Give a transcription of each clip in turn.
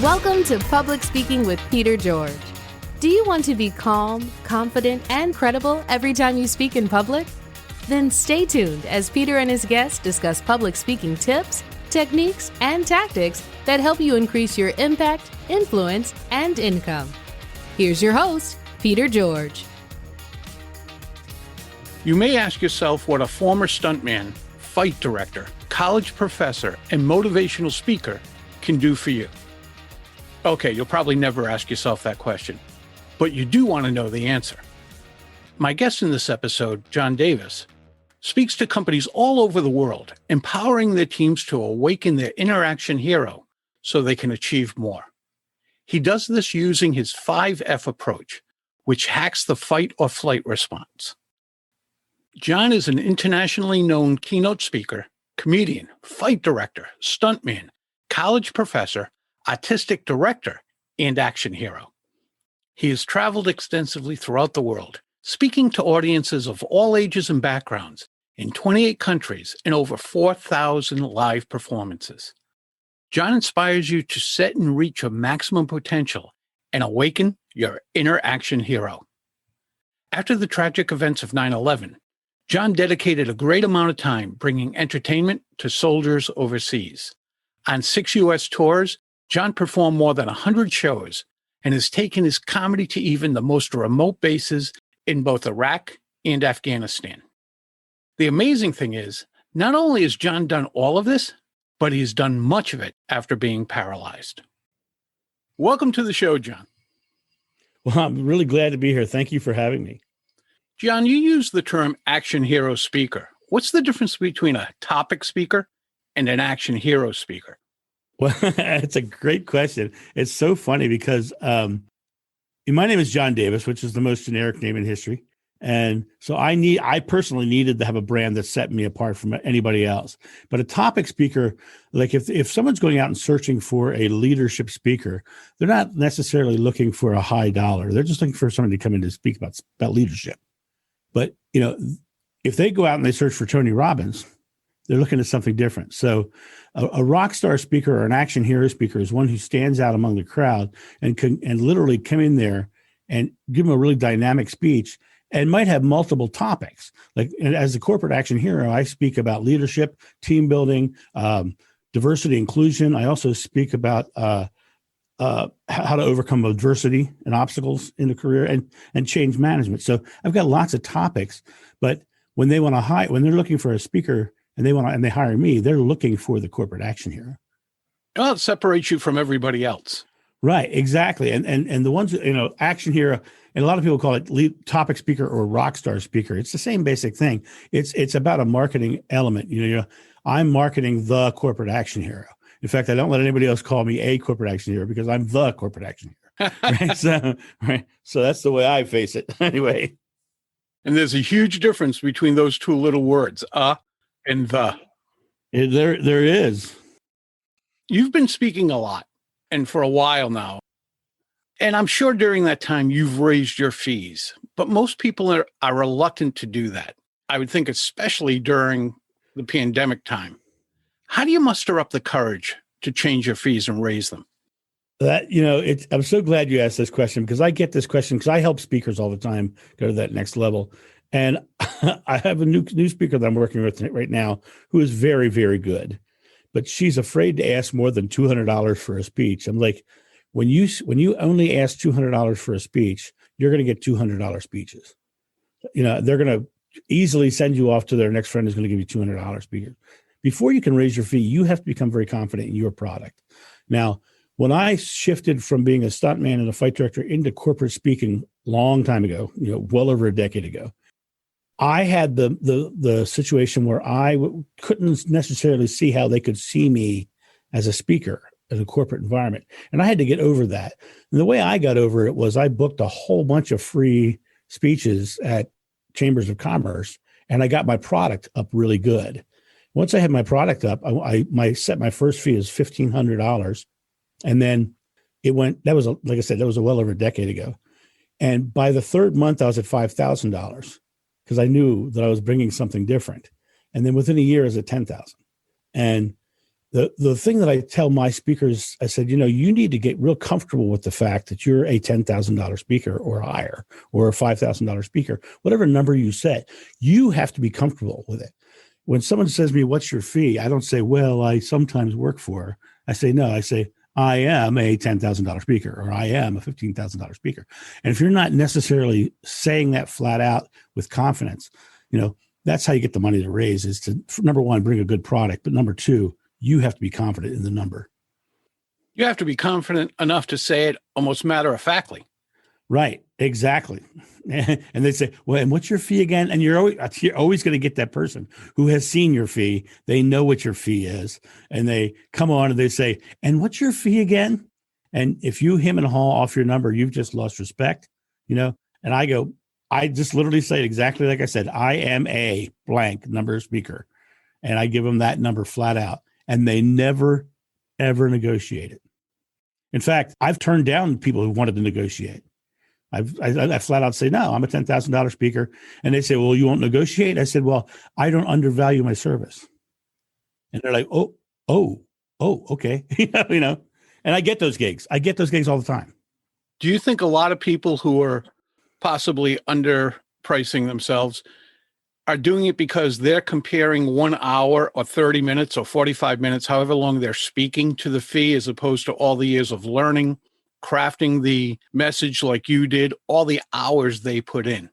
Welcome to Public Speaking with Peter George. Do you want to be calm, confident, and credible every time you speak in public? Then stay tuned as Peter and his guests discuss public speaking tips, techniques, and tactics that help you increase your impact, influence, and income. Here's your host, Peter George. You may ask yourself what a former stuntman, fight director, college professor, and motivational speaker can do for you. Okay, you'll probably never ask yourself that question, but you do want to know the answer. My guest in this episode, John Davis, speaks to companies all over the world, empowering their teams to awaken their interaction hero so they can achieve more. He does this using his 5F approach, which hacks the fight or flight response. John is an internationally known keynote speaker, comedian, fight director, stuntman, college professor, artistic director, and action hero. He has traveled extensively throughout the world, speaking to audiences of all ages and backgrounds in 28 countries and over 4,000 live performances. John inspires you to set and reach your maximum potential and awaken your inner action hero. After the tragic events of 9/11, John dedicated a great amount of time bringing entertainment to soldiers overseas. On 6 U.S. tours, John performed more than 100 shows and has taken his comedy to even the most remote bases in both Iraq and Afghanistan. The amazing thing is, not only has John done all of this, but he's done much of it after being paralyzed. Welcome to the show, John. Well, I'm really glad to be here. Thank you for having me. John, you use the term action hero speaker. What's the difference between a topic speaker and an action hero speaker? Well, it's a great question. It's so funny because my name is John Davis, which is the most generic name in history. And so I personally needed to have a brand that set me apart from anybody else. But a topic speaker, like if someone's going out and searching for a leadership speaker, they're not necessarily looking for a high dollar. They're just looking for someone to come in to speak about leadership. But, if they go out and they search for Tony Robbins, they're looking at something different. So a rock star speaker or an action hero speaker is one who stands out among the crowd and can literally come in there and give them a really dynamic speech and might have multiple topics. Like as a corporate action hero, I speak about leadership, team building, diversity, inclusion. I also speak about how to overcome adversity and obstacles in the career and change management. So I've got lots of topics, but when they want to when they're looking for a speaker and they hire me, they're looking for the corporate action hero. Well, it separates you from everybody else. Right, exactly. And the ones, action hero, and a lot of people call it lead topic speaker or rock star speaker. It's the same basic thing. It's about a marketing element. I'm marketing the corporate action hero. In fact, I don't let anybody else call me a corporate action hero because I'm the corporate action hero. Right? So that's the way I face it anyway. And there's a huge difference between those two little words, and the. There is. You've been speaking a lot and for a while now. And I'm sure during that time you've raised your fees, but most people are reluctant to do that. I would think especially during the pandemic time. How do you muster up the courage to change your fees and raise them? I'm so glad you asked this question because I get this question because I help speakers all the time go to that next level. And I have a new speaker that I'm working with right now who is very, very good, but she's afraid to ask more than $200 for a speech. I'm like, when you only ask $200 for a speech, you're going to get $200 speeches. They're going to easily send you off to their next friend who's going to give you $200 speaker. Before you can raise your fee, you have to become very confident in your product. Now, when I shifted from being a stuntman and a fight director into corporate speaking long time ago, well over a decade ago, I had the situation where I couldn't necessarily see how they could see me as a speaker in a corporate environment. And I had to get over that. And the way I got over it was I booked a whole bunch of free speeches at chambers of commerce, and I got my product up really good. Once I had my product up, I set my first fee as $1,500. And then it went, like I said, that was well over a decade ago. And by the third month, I was at $5,000 because I knew that I was bringing something different. And then within a year, I was at $10,000. And the thing that I tell my speakers, I said, you need to get real comfortable with the fact that you're a $10,000 speaker or higher, or a $5,000 speaker, whatever number you set, you have to be comfortable with it. When someone says to me, what's your fee? I don't say, well, I sometimes work for her. I say, no, I say, I am a $10,000 speaker, or I am a $15,000 speaker. And if you're not necessarily saying that flat out with confidence, that's how you get the money to raise, is to, number one, bring a good product. But number two, you have to be confident in the number. You have to be confident enough to say it almost matter-of-factly. Right. Exactly. And they say, well, and what's your fee again? And you're always going to get that person who has seen your fee. They know what your fee is. And they come on and they say, and what's your fee again? And if you hem and haw off your number, you've just lost respect, And I just literally say it exactly like I said. I am a blank number speaker. And I give them that number flat out. And they never, ever negotiate it. In fact, I've turned down people who wanted to negotiate. I flat out say, no, I'm a $10,000 speaker. And they say, well, you won't negotiate? I said, well, I don't undervalue my service. And they're like, oh, okay. And I get those gigs. I get those gigs all the time. Do you think a lot of people who are possibly underpricing themselves are doing it because they're comparing 1 hour or 30 minutes or 45 minutes, however long they're speaking, to the fee, as opposed to all the years of learning, crafting the message like you did, all the hours they put in?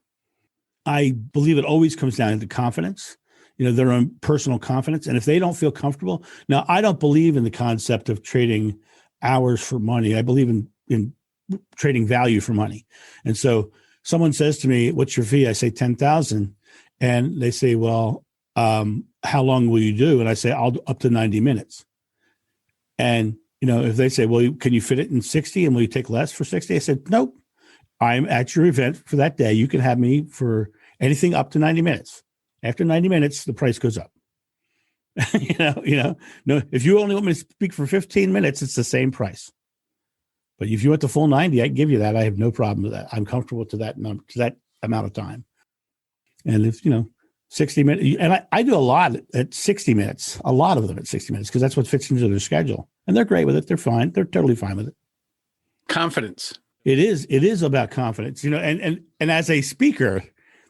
I believe it always comes down to confidence, their own personal confidence. And if they don't feel comfortable, now I don't believe in the concept of trading hours for money. I believe in trading value for money. And so someone says to me, what's your fee? I say 10,000. And they say, well, how long will you do? And I say, I'll do up to 90 minutes. And, if they say, well, can you fit it in 60 and will you take less for 60? I said, nope, I'm at your event for that day. You can have me for anything up to 90 minutes. After 90 minutes, the price goes up. No, if you only want me to speak for 15 minutes, it's the same price. But if you want the full 90, I can give you that. I have no problem with that. I'm comfortable to that number, to that amount of time. And if, 60 minutes, and I do a lot at 60 minutes, a lot of them at 60 minutes, because that's what fits into their schedule. And they're great with it. They're fine. They're totally fine with it. Confidence. It is about confidence, and as a speaker,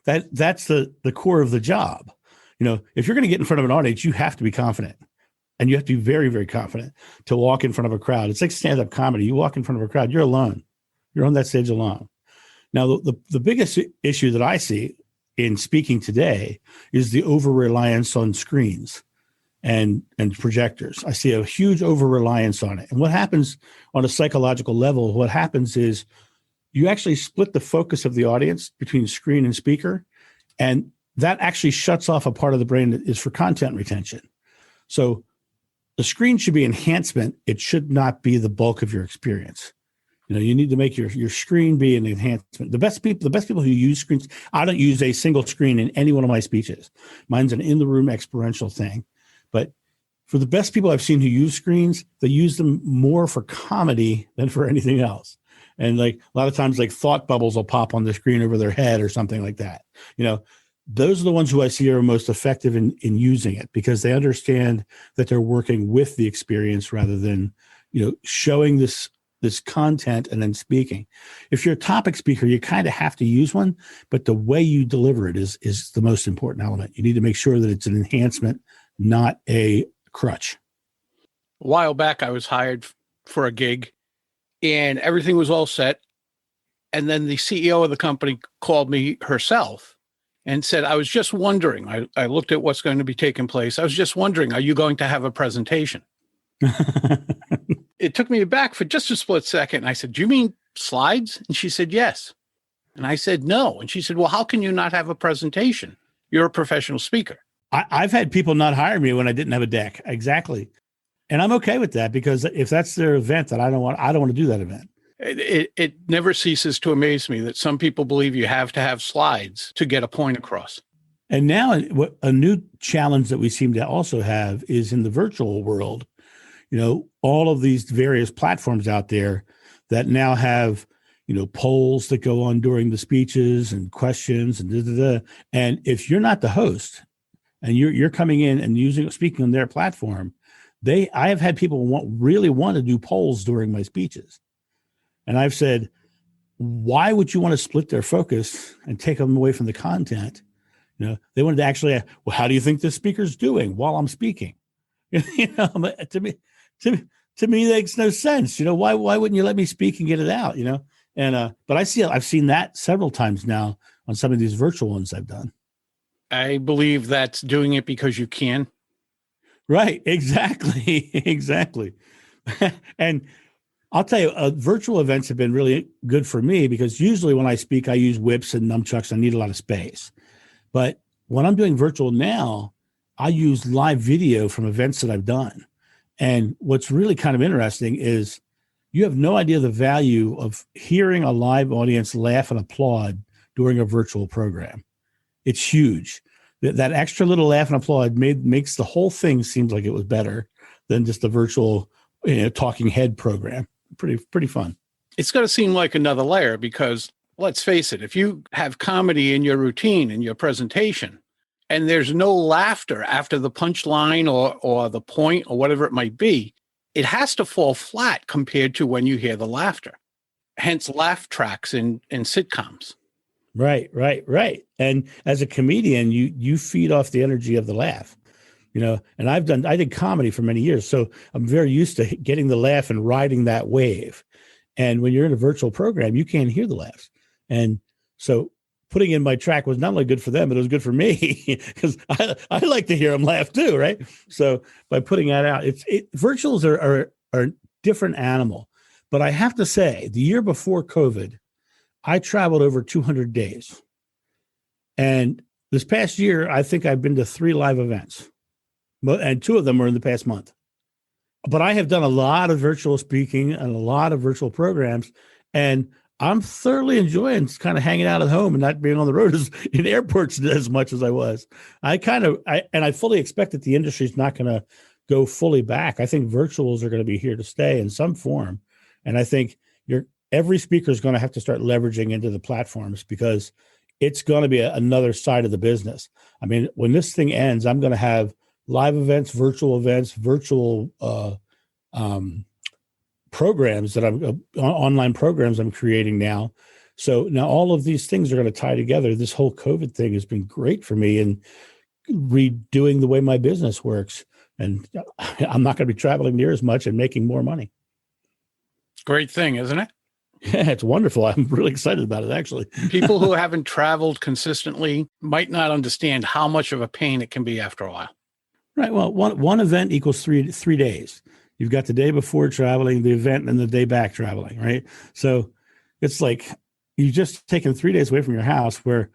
that's the core of the job. If you're going to get in front of an audience, you have to be confident, and you have to be very, very confident to walk in front of a crowd. It's like stand-up comedy. You walk in front of a crowd, you're alone. You're on that stage alone. Now, the biggest issue that I see in speaking today is the over-reliance on screens and projectors. I see a huge over-reliance on it. And what happens on a psychological level, what happens is you actually split the focus of the audience between screen and speaker, and that actually shuts off a part of the brain that is for content retention. So the screen should be enhancement. It should not be the bulk of your experience. You need to make your screen be an enhancement. The best people who use screens, I don't use a single screen in any one of my speeches. Mine's an in-the-room experiential thing. But for the best people I've seen who use screens, they use them more for comedy than for anything else. And like a lot of times, like thought bubbles will pop on the screen over their head or something like that. Those are the ones who I see are most effective in using it, because they understand that they're working with the experience rather than, showing this content and then speaking. If you're a topic speaker, you kind of have to use one, but the way you deliver it is the most important element. You need to make sure that it's an enhancement, not a crutch. A while back, I was hired for a gig and everything was all set. And then the CEO of the company called me herself and said, I was just wondering, I looked at what's going to be taking place. I was just wondering, are you going to have a presentation? It took me aback for just a split second. I said, do you mean slides? And she said, yes. And I said, no. And she said, well, how can you not have a presentation? You're a professional speaker. I've had people not hire me when I didn't have a deck. Exactly. And I'm okay with that, because if that's their event, that I don't want to do that event. It never ceases to amaze me that some people believe you have to have slides to get a point across. And now a new challenge that we seem to also have is in the virtual world. All of these various platforms out there that now have, polls that go on during the speeches and questions and And if you're not the host and you're coming in and speaking on their platform, I have had people really want to do polls during my speeches. And I've said, why would you want to split their focus and take them away from the content? They wanted to actually, well, how do you think this speaker's doing while I'm speaking? To me, to me, that makes no sense. Why wouldn't you let me speak and get it out? And but I've seen that several times now on some of these virtual ones I've done. I believe that's doing it because you can. Right. Exactly. Exactly. And I'll tell you, virtual events have been really good for me because usually when I speak, I use whips and nunchucks. I need a lot of space. But when I'm doing virtual now, I use live video from events that I've done. And what's really kind of interesting is you have no idea the value of hearing a live audience laugh and applaud during a virtual program. It's huge. That extra little laugh and applaud makes the whole thing seem like it was better than just a virtual talking head program. Pretty fun. It's going to seem like another layer because let's face it, if you have comedy in your routine, in your presentation, and there's no laughter after the punchline or the point or whatever it might be, it has to fall flat compared to when you hear the laughter. Hence laugh tracks in sitcoms. Right. And as a comedian, you feed off the energy of the laugh, and I did comedy for many years. So I'm very used to getting the laugh and riding that wave. And when you're in a virtual program, you can't hear the laughs. And so putting in my track was not only good for them, but it was good for me because I like to hear them laugh too. Right. So by putting that out, virtuals are a different animal. But I have to say, the year before COVID, I traveled over 200 days. And this past year, I think I've been to 3 live events, and 2 of them were in the past month. But I have done a lot of virtual speaking and a lot of virtual programs, and I'm thoroughly enjoying kind of hanging out at home and not being on the road in airports as much as I was. I fully expect that the industry is not going to go fully back. I think virtuals are going to be here to stay in some form. And I think every speaker is going to have to start leveraging into the platforms because it's going to be another side of the business. I mean, when this thing ends, I'm going to have live events, virtual programs that online programs I'm creating now. So now all of these things are going to tie together. This whole COVID thing has been great for me in redoing the way my business works. And I'm not going to be traveling near as much and making more money. Great thing, isn't it? Yeah, it's wonderful. I'm really excited about it, actually. People who haven't traveled consistently might not understand how much of a pain it can be after a while. Right. Well, one event equals three days. You've got the day before traveling, the event, and the day back traveling, right? So it's like you've just taken 3 days away from your house where,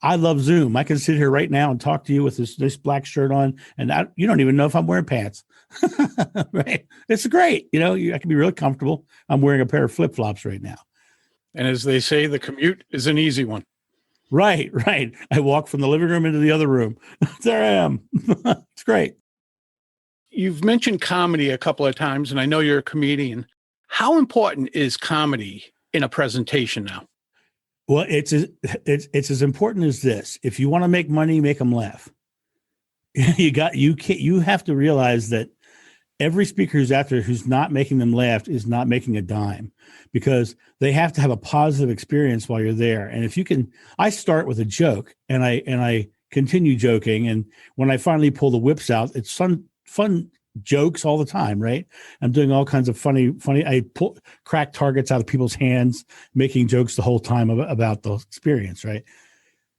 I love Zoom. I can sit here right now and talk to you with this black shirt on, and you don't even know if I'm wearing pants. Right? It's great. I can be really comfortable. I'm wearing a pair of flip-flops right now. And as they say, the commute is an easy one. Right. I walk from the living room into the other room. There I am. It's great. You've mentioned comedy a couple of times, and I know you're a comedian. How important is comedy in a presentation now? Well, it's as important as this. If you want to make money, make them laugh. You have to realize that every speaker who's out there who's not making them laugh is not making a dime, because they have to have a positive experience while you're there. And if you can, I start with a joke and I continue joking. And when I finally pull the whips out, it's fun jokes all the time, right? I'm doing all kinds of funny. I crack targets out of people's hands, making jokes the whole time about the experience, right?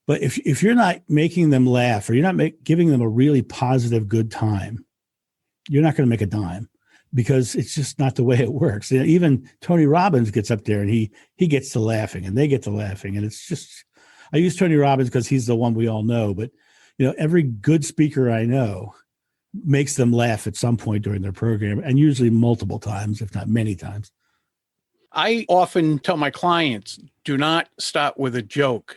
But if you're not making them laugh or you're not giving them a really positive, good time, you're not going to make a dime, because it's just not the way it works. Even Tony Robbins gets up there and he gets to laughing and they get to laughing. And it's just, I use Tony Robbins because he's the one we all know, but every good speaker I know makes them laugh at some point during their program, and usually multiple times, if not many times. I often tell my clients, do not start with a joke.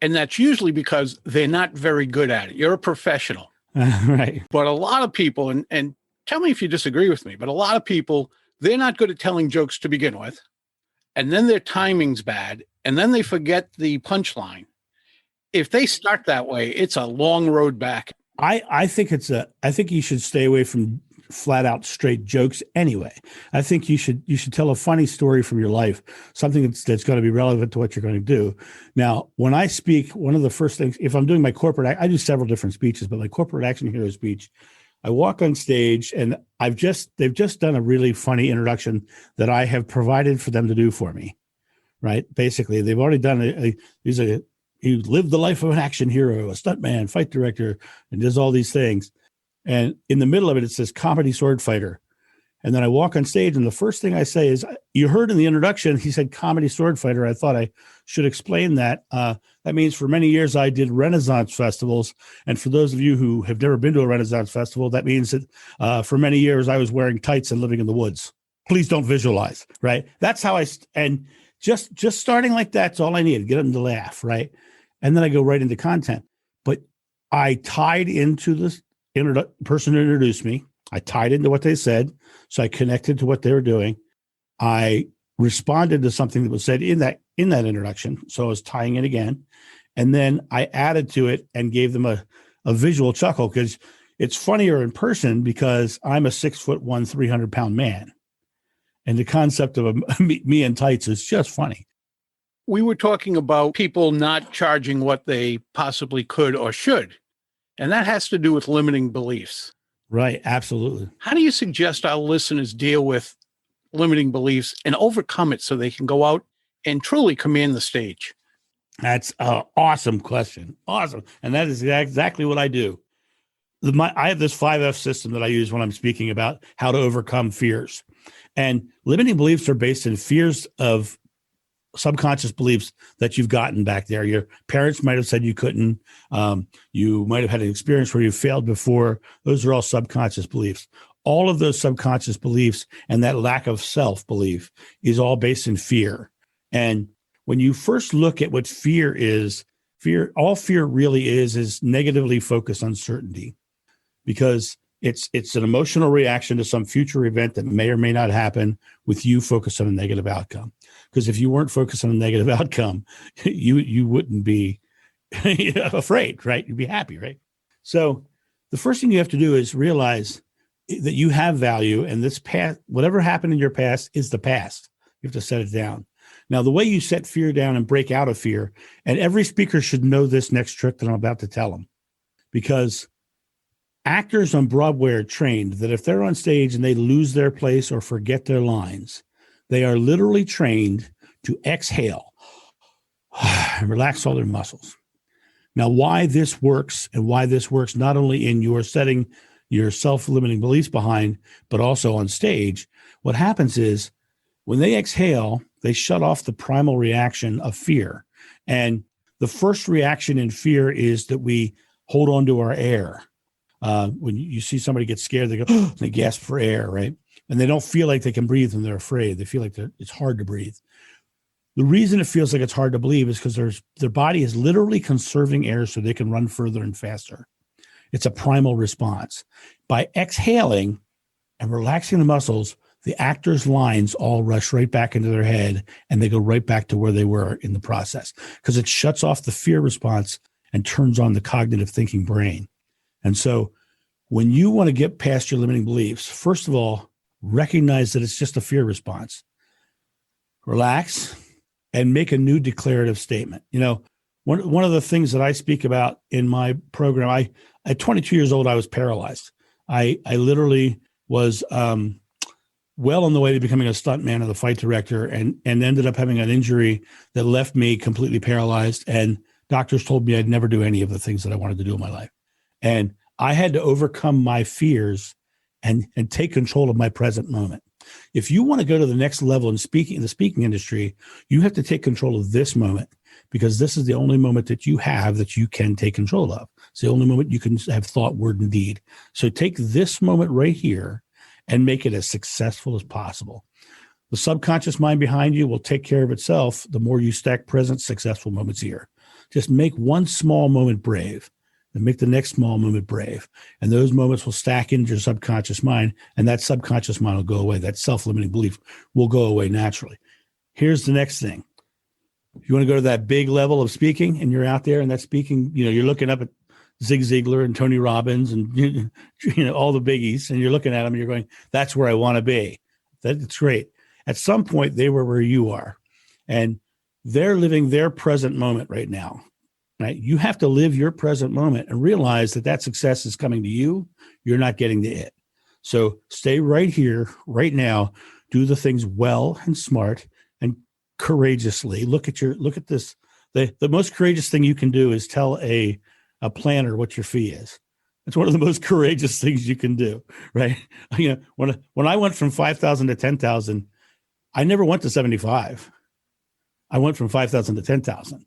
And that's usually because they're not very good at it. You're a professional. Right. But a lot of people, and tell me if you disagree with me, but a lot of people, they're not good at telling jokes to begin with. And then their timing's bad. And then they forget the punchline. If they start that way, it's a long road back. I think you should stay away from flat out straight jokes anyway. I think you should tell a funny story from your life, something that's going to be relevant to what you're going to do. Now, when I speak, one of the first things, if I'm doing my corporate, I do several different speeches, but my corporate action hero speech, I walk on stage and they've just done a really funny introduction that I have provided for them to do for me, right? Basically, they've already done he lived the life of an action hero, a stuntman, fight director, and does all these things. And in the middle of it, it says comedy sword fighter. And then I walk on stage and the first thing I say is, you heard in the introduction, he said comedy sword fighter. I thought I should explain that. That means for many years I did Renaissance festivals. And for those of you who have never been to a Renaissance festival, that means that for many years I was wearing tights and living in the woods. Please don't visualize, right? That's how and just starting like that's all I needed, get them to laugh, right? And then I go right into content. But I tied into this person who introduced me. I tied into what they said. So I connected to what they were doing. I responded to something that was said in that introduction. So I was tying it again. And then I added to it and gave them a visual chuckle, because it's funnier in person because I'm a 6'1", 300-pound man. And the concept of me in tights is just funny. We were talking about people not charging what they possibly could or should, and that has to do with limiting beliefs. Right, absolutely. How do you suggest our listeners deal with limiting beliefs and overcome it so they can go out and truly command the stage? That's an awesome question. Awesome. And that is exactly what I do. I have this 5F system that I use when I'm speaking about how to overcome fears. And limiting beliefs are based in fears of subconscious beliefs that you've gotten back there. Your parents might have said you couldn't. You might have had an experience where you failed before. Those are all subconscious beliefs. All of those subconscious beliefs and that lack of self-belief is all based in fear. And when you first look at what fear is, all fear really is negatively focused uncertainty, because it's an emotional reaction to some future event that may or may not happen with you focused on a negative outcome. Because if you weren't focused on a negative outcome, you wouldn't be afraid, right? You'd be happy, right? So the first thing you have to do is realize that you have value, and this past, whatever happened in your past is the past. You have to set it down. Now, the way you set fear down and break out of fear, and every speaker should know this next trick that I'm about to tell them, because actors on Broadway are trained that if they're on stage and they lose their place or forget their lines, they are literally trained to exhale and relax all their muscles. Now, why this works, and why this works not only in your setting your self-limiting beliefs behind, but also on stage, what happens is when they exhale, they shut off the primal reaction of fear. And the first reaction in fear is that we hold on to our air. When you see somebody get scared, they go, they gasp for air, right? And they don't feel like they can breathe when they're afraid. They feel like it's hard to breathe. The reason it feels like it's hard to breathe is because their body is literally conserving air so they can run further and faster. It's a primal response. By exhaling and relaxing the muscles, the actor's lines all rush right back into their head, and they go right back to where they were in the process, because it shuts off the fear response and turns on the cognitive thinking brain. And so when you want to get past your limiting beliefs, first of all, recognize that it's just a fear response. Relax and make a new declarative statement. You know, one of the things that I speak about in my program, at 22 years old, I was paralyzed. I literally was well on the way to becoming a stuntman and a fight director, and ended up having an injury that left me completely paralyzed. And doctors told me I'd never do any of the things that I wanted to do in my life. And I had to overcome my fears and take control of my present moment. If you want to go to the next level in the speaking industry, you have to take control of this moment, because this is the only moment that you have that you can take control of. It's the only moment you can have thought, word, and deed. So take this moment right here and make it as successful as possible. The subconscious mind behind you will take care of itself the more you stack present successful moments here. Just make one small moment brave, and make the next small moment brave. And those moments will stack into your subconscious mind, and that subconscious mind will go away. That self-limiting belief will go away naturally. Here's the next thing. If you want to go to that big level of speaking and you're out there and that speaking, you're looking up at Zig Ziglar and Tony Robbins and all the biggies, and you're looking at them and you're going, that's where I want to be. That's great. At some point, they were where you are, and they're living their present moment right now. Right? You have to live your present moment and realize that success is coming to you. You're not getting to it. So stay right here, right now. Do the things well and smart and courageously. Look at this. The most courageous thing you can do is tell a planner what your fee is. It's one of the most courageous things you can do, right? When I went from 5,000 to 10,000, I never went to 75. I went from 5,000 to 10,000.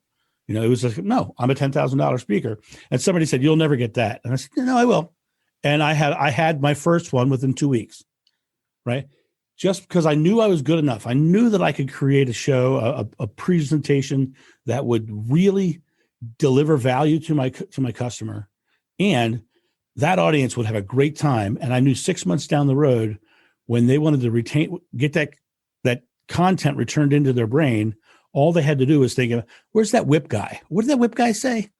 It was like, no, I'm a $10,000 speaker. And somebody said, you'll never get that. And I said, no, I will. And I had my first one within 2 weeks, right? Just because I knew I was good enough. I knew that I could create a show, a presentation that would really deliver value to my customer. And that audience would have a great time. And I knew 6 months down the road, when they wanted to get that content returned into their brain, all they had to do was think, where's that whip guy? What did that whip guy say?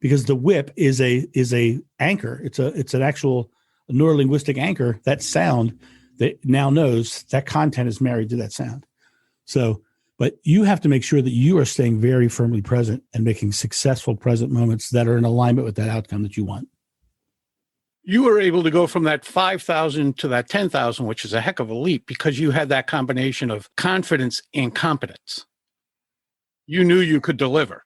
Because the whip is a anchor. It's an actual neurolinguistic anchor. That sound that now knows that content is married to that sound. So, but you have to make sure that you are staying very firmly present and making successful present moments that are in alignment with that outcome that you want. You were able to go from that 5,000 to that 10,000, which is a heck of a leap because you had that combination of confidence and competence. You knew you could deliver.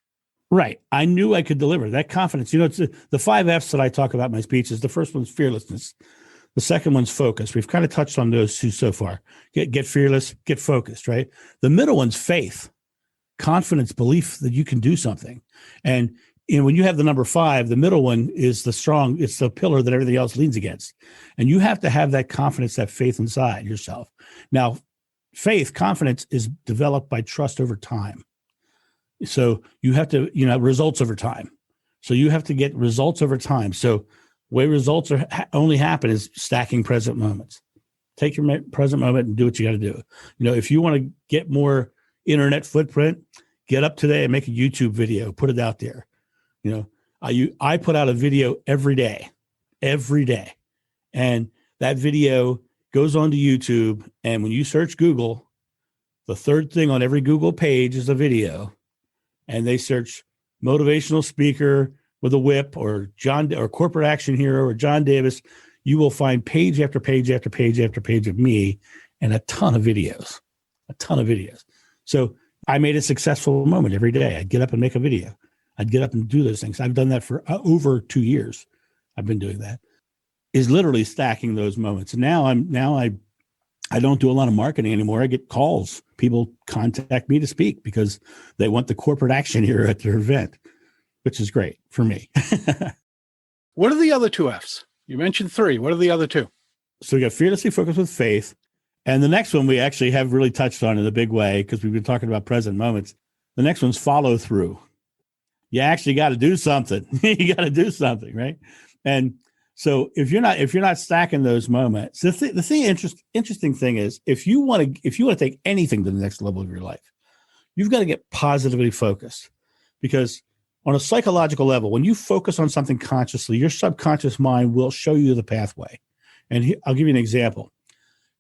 Right. I knew I could deliver. That confidence. It's the 5 F's that I talk about in my speeches. The first one's fearlessness. The second one's focus. We've kind of touched on those two so far. Get fearless, get focused, right? The middle one's faith, confidence, belief that you can do something. And when you have the number 5, the middle one is it's the pillar that everything else leans against. And you have to have that confidence, that faith inside yourself. Now, confidence is developed by trust over time. So you have to, results over time. So you have to get results over time. So way results only happen is stacking present moments. Take your present moment and do what you got to do. If you want to get more internet footprint, get up today and make a YouTube video, put it out there. I put out a video every day. And that video goes onto YouTube. And when you search Google, the third thing on every Google page is a video. And they search motivational speaker with a whip or corporate action hero or John Davis, you will find page after page after page after page of me and a ton of videos. So I made a successful moment every day. I'd get up and make a video. I'd get up and do those things. I've done that for over 2 years. I've been doing that. Is literally stacking those moments. And now I don't do a lot of marketing anymore. I get calls. People contact me to speak because they want the corporate action hero at their event, which is great for me. What are the other 2 F's? You mentioned 3. What are the other 2? So we got fearlessly focused with faith. And the next one we actually have really touched on in a big way because we've been talking about present moments. The next one's follow through. You actually got to do something. You got to do something, right? And so if you're not stacking those moments, the interesting thing is if you want to take anything to the next level of your life, you've got to get positively focused, because on a psychological level, when you focus on something consciously, your subconscious mind will show you the pathway. And I'll give you an example.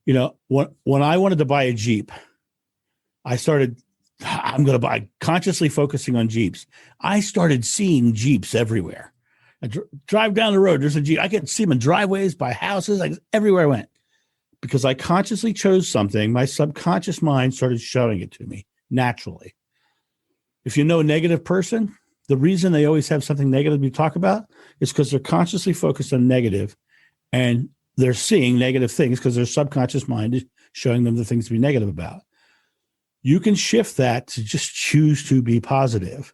When I wanted to buy a Jeep, I'm going to buy, consciously focusing on Jeeps. I started seeing Jeeps everywhere. I drive down the road, there's a Jeep. I can see them in driveways, by houses, everywhere I went. Because I consciously chose something, my subconscious mind started showing it to me naturally. If you know a negative person, the reason they always have something negative to talk about is because they're consciously focused on negative, and they're seeing negative things because their subconscious mind is showing them the things to be negative about. You can shift that to just choose to be positive.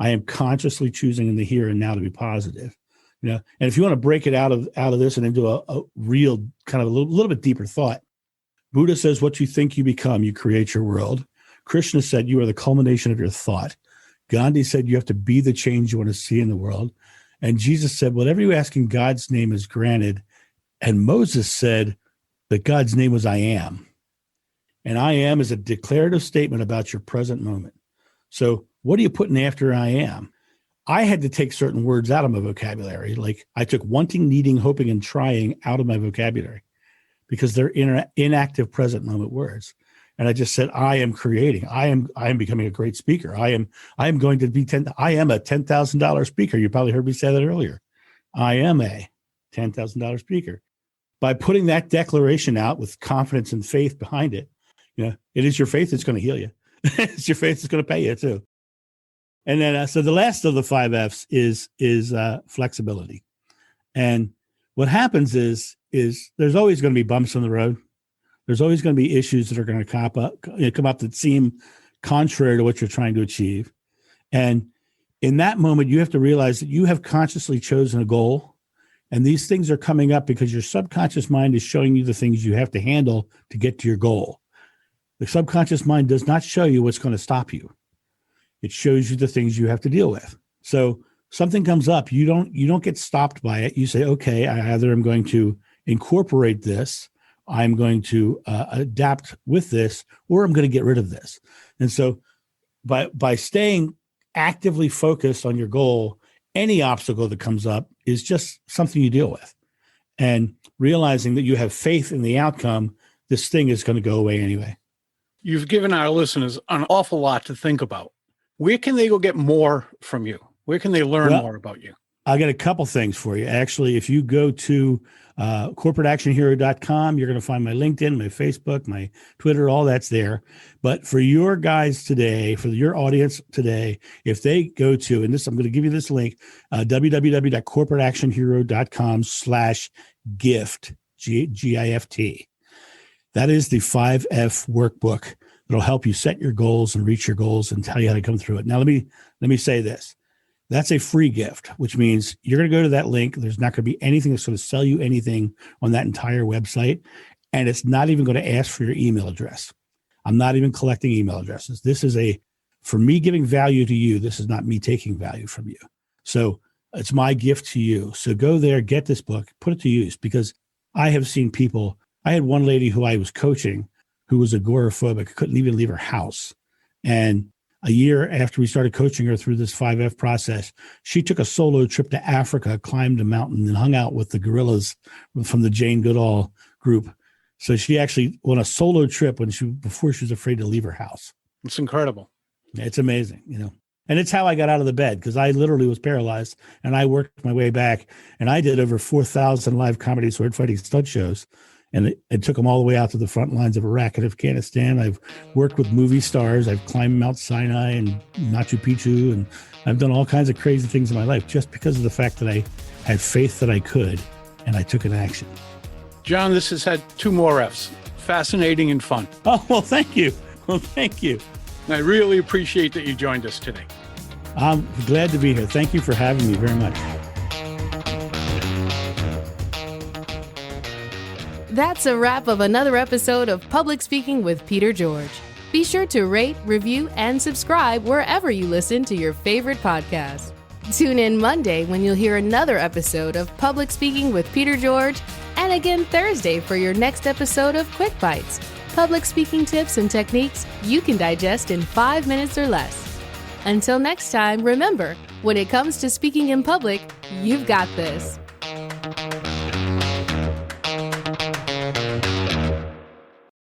I am consciously choosing in the here and now to be positive. And if you want to break it out of this and into a real kind of a little bit deeper thought, Buddha says, what you think you become, you create your world. Krishna said, you are the culmination of your thought. Gandhi said, you have to be the change you want to see in the world. And Jesus said, whatever you ask in God's name is granted. And Moses said that God's name was I am. And I am is a declarative statement about your present moment. So what are you putting after I am? I had to take certain words out of my vocabulary. Like I took wanting, needing, hoping, and trying out of my vocabulary because they're inactive present moment words. And I just said, I am creating. I am becoming a great speaker. I am going to be I am a $10,000 speaker. You probably heard me say that earlier. I am a $10,000 speaker. By putting that declaration out with confidence and faith behind it, it is your faith that's going to heal you. It's your faith that's going to pay you too. And then, so the last of the 5 F's is flexibility. And what happens is there's always going to be bumps on the road. There's always going to be issues that are going to come up that seem contrary to what you're trying to achieve. And in that moment, you have to realize that you have consciously chosen a goal. And these things are coming up because your subconscious mind is showing you the things you have to handle to get to your goal. The subconscious mind does not show you what's going to stop you. It shows you the things you have to deal with. So something comes up, you don't get stopped by it. You say, okay, I either am going to incorporate this, I'm going to adapt with this, or I'm going to get rid of this. And so by staying actively focused on your goal, any obstacle that comes up is just something you deal with. And realizing that you have faith in the outcome, this thing is going to go away anyway. You've given our listeners an awful lot to think about. Where can they go get more from you? Where can they learn more about you? I got a couple things for you. Actually, if you go to corporateactionhero.com, you're going to find my LinkedIn, my Facebook, my Twitter, all that's there. But for your guys today, for your audience today, if they go to, and this, I'm going to give you this link, www.corporateactionhero.com/gift, GIFT. That is the 5F workbook that'll help you set your goals and reach your goals and tell you how to come through it. Now, let me say this. That's a free gift, which means you're going to go to that link. There's not going to be anything that's going to sell you anything on that entire website. And it's not even going to ask for your email address. I'm not even collecting email addresses. This is for me giving value to you. This is not me taking value from you. So it's my gift to you. So go there, get this book, put it to use, because I have seen people. I had one lady who I was coaching who was agoraphobic, couldn't even leave her house. And a year after we started coaching her through this 5F process, she took a solo trip to Africa, climbed a mountain, and hung out with the gorillas from the Jane Goodall group. So she actually went a solo trip before she was afraid to leave her house. It's incredible. It's amazing, And it's how I got out of the bed, because I literally was paralyzed, and I worked my way back, and I did over 4,000 live comedy sword fighting stunt shows. And it took them all the way out to the front lines of Iraq and Afghanistan. I've worked with movie stars. I've climbed Mount Sinai and Machu Picchu, and I've done all kinds of crazy things in my life just because of the fact that I had faith that I could, and I took an action. John, this has had 2 more Fs. Fascinating and fun. Oh, well, thank you. Well, thank you. And I really appreciate that you joined us today. I'm glad to be here. Thank you for having me very much. That's a wrap of another episode of Public Speaking with Peter George. Be sure to rate, review, and subscribe wherever you listen to your favorite podcast. Tune in Monday when you'll hear another episode of Public Speaking with Peter George, and again Thursday for your next episode of Quick Bites, public speaking tips and techniques you can digest in 5 minutes or less. Until next time, remember, when it comes to speaking in public, you've got this.